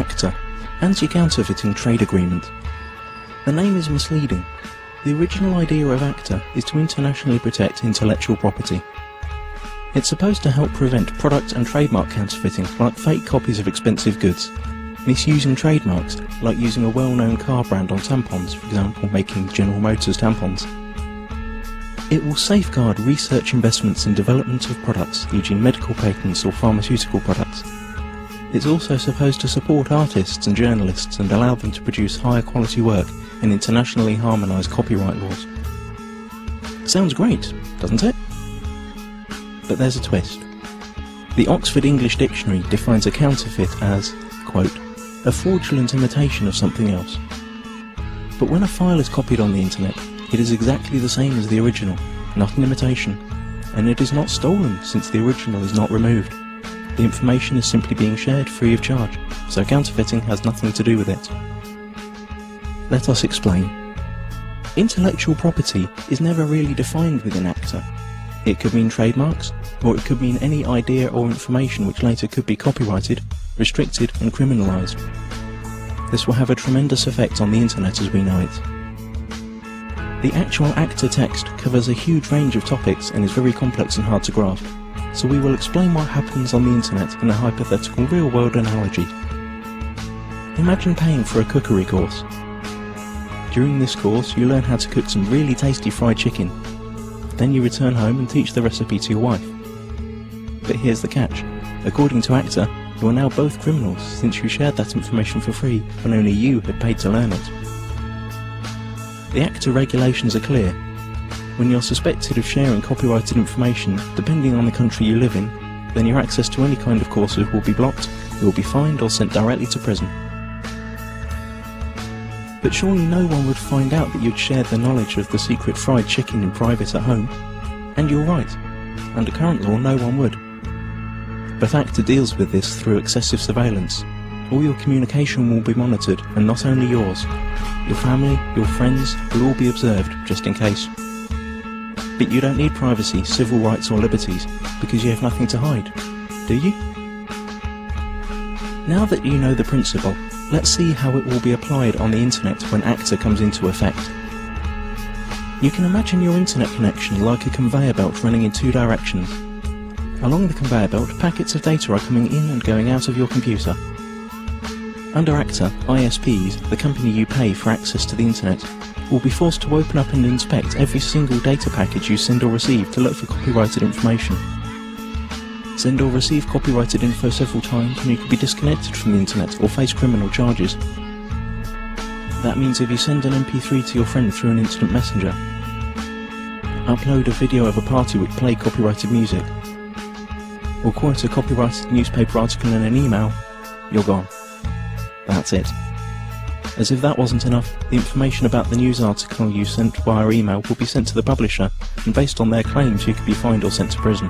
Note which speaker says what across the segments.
Speaker 1: A.C.T.A, Anti-Counterfeiting Trade Agreement. The name is misleading. The original idea of A.C.T.A is to internationally protect intellectual property. It's supposed to help prevent product and trademark counterfeiting, like fake copies of expensive goods, misusing trademarks, like using a well-known car brand on tampons, for example making General Motors tampons. It will safeguard research investments in development of products, e.g. medical patents or pharmaceutical products. It's also supposed to support artists and journalists and allow them to produce higher quality work in internationally harmonised copyright laws. Sounds great, doesn't it? But there's a twist. The Oxford English Dictionary defines a counterfeit as, quote, a fraudulent imitation of something else. But when a file is copied on the internet, it is exactly the same as the original, not an imitation, and it is not stolen since the original is not removed. The information is simply being shared free of charge, so counterfeiting has nothing to do with it. Let us explain. Intellectual property is never really defined within A.C.T.A. It could mean trademarks, or it could mean any idea or information which later could be copyrighted, restricted and criminalised. This will have a tremendous effect on the internet as we know it. The actual A.C.T.A text covers a huge range of topics and is very complex and hard to grasp, so we will explain what happens on the internet in a hypothetical real-world analogy. Imagine paying for a cookery course. During this course you learn how to cook some really tasty fried chicken. Then you return home and teach the recipe to your wife. But here's the catch. According to A.C.T.A, you are now both criminals since you shared that information for free when only you had paid to learn it. The A.C.T.A regulations are clear. When you're suspected of sharing copyrighted information, depending on the country you live in, then your access to any kind of courses will be blocked, you will be fined or sent directly to prison. But surely no one would find out that you'd shared the knowledge of the secret fried chicken in private at home. And you're right. Under current law, no one would. But A.C.T.A deals with this through excessive surveillance. All your communication will be monitored, and not only yours. Your family, your friends will all be observed, just in case. But you don't need privacy, civil rights or liberties, because you have nothing to hide, do you? Now that you know the principle, let's see how it will be applied on the internet when A.C.T.A comes into effect. You can imagine your internet connection like a conveyor belt running in two directions. Along the conveyor belt, packets of data are coming in and going out of your computer. Under A.C.T.A, ISPs, the company you pay for access to the internet, will be forced to open up and inspect every single data package you send or receive to look for copyrighted information. Send or receive copyrighted info several times and you could be disconnected from the internet or face criminal charges. That means if you send an MP3 to your friend through an instant messenger, upload a video of a party which played copyrighted music, or quote a copyrighted newspaper article in an email, you're gone. That's it. As if that wasn't enough, the information about the news article you sent via email will be sent to the publisher, and based on their claims you could be fined or sent to prison.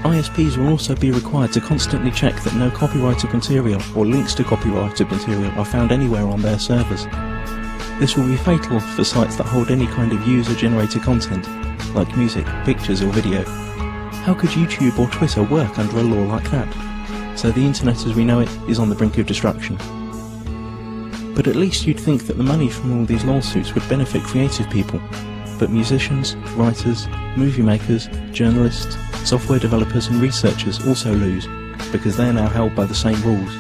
Speaker 1: ISPs will also be required to constantly check that no copyrighted material or links to copyrighted material are found anywhere on their servers. This will be fatal for sites that hold any kind of user-generated content, like music, pictures or video. How could YouTube or Twitter work under a law like that? So the internet as we know it is on the brink of destruction. But at least you'd think that the money from all these lawsuits would benefit creative people. But musicians, writers, movie makers, journalists, software developers and researchers also lose, because they are now held by the same rules.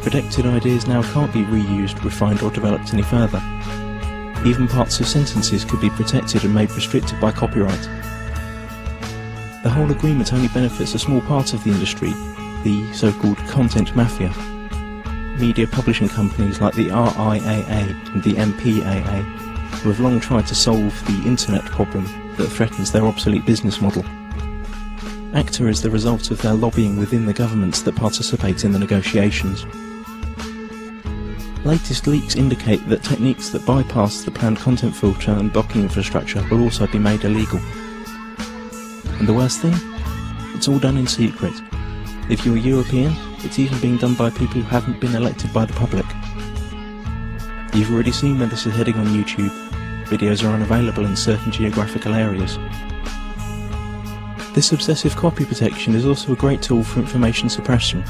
Speaker 1: Protected ideas now can't be reused, refined or developed any further. Even parts of sentences could be protected and made restricted by copyright. The whole agreement only benefits a small part of the industry, the so-called content mafia. Media publishing companies like the RIAA and the MPAA, who have long tried to solve the internet problem that threatens their obsolete business model. A.C.T.A is the result of their lobbying within the governments that participate in the negotiations. Latest leaks indicate that techniques that bypass the planned content filter and blocking infrastructure will also be made illegal. And the worst thing? It's all done in secret. If you're European, it's even being done by people who haven't been elected by the public. You've already seen where this is heading on YouTube. Videos are unavailable in certain geographical areas. This obsessive copy protection is also a great tool for information suppression.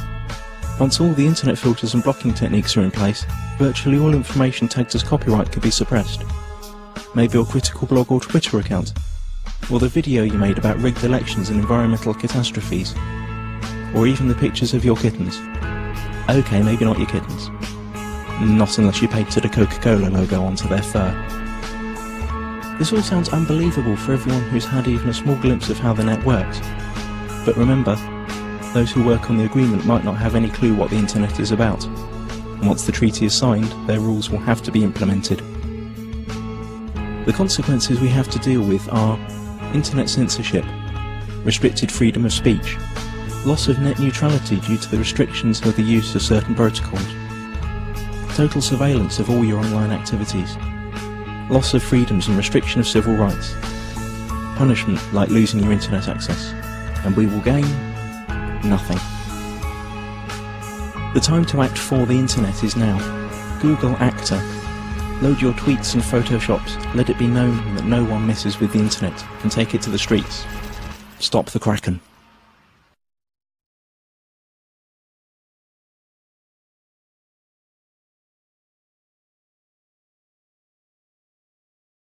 Speaker 1: Once all the internet filters and blocking techniques are in place, virtually all information tagged as copyright can be suppressed. Maybe your critical blog or Twitter account, or the video you made about rigged elections and environmental catastrophes, or even the pictures of your kittens. Okay, maybe not your kittens. Not unless you painted a Coca-Cola logo onto their fur. This all sounds unbelievable for everyone who's had even a small glimpse of how the net works. But remember, those who work on the agreement might not have any clue what the internet is about. And once the treaty is signed, their rules will have to be implemented. The consequences we have to deal with are internet censorship, restricted freedom of speech, loss of net neutrality due to the restrictions of the use of certain protocols, total surveillance of all your online activities, loss of freedoms and restriction of civil rights, punishment like losing your internet access, and we will gain nothing. The time to act for the internet is now. Google A.C.T.A. Load your tweets and photoshops, let it be known that no one messes with the internet, and take it to the streets. Stop the Kraken.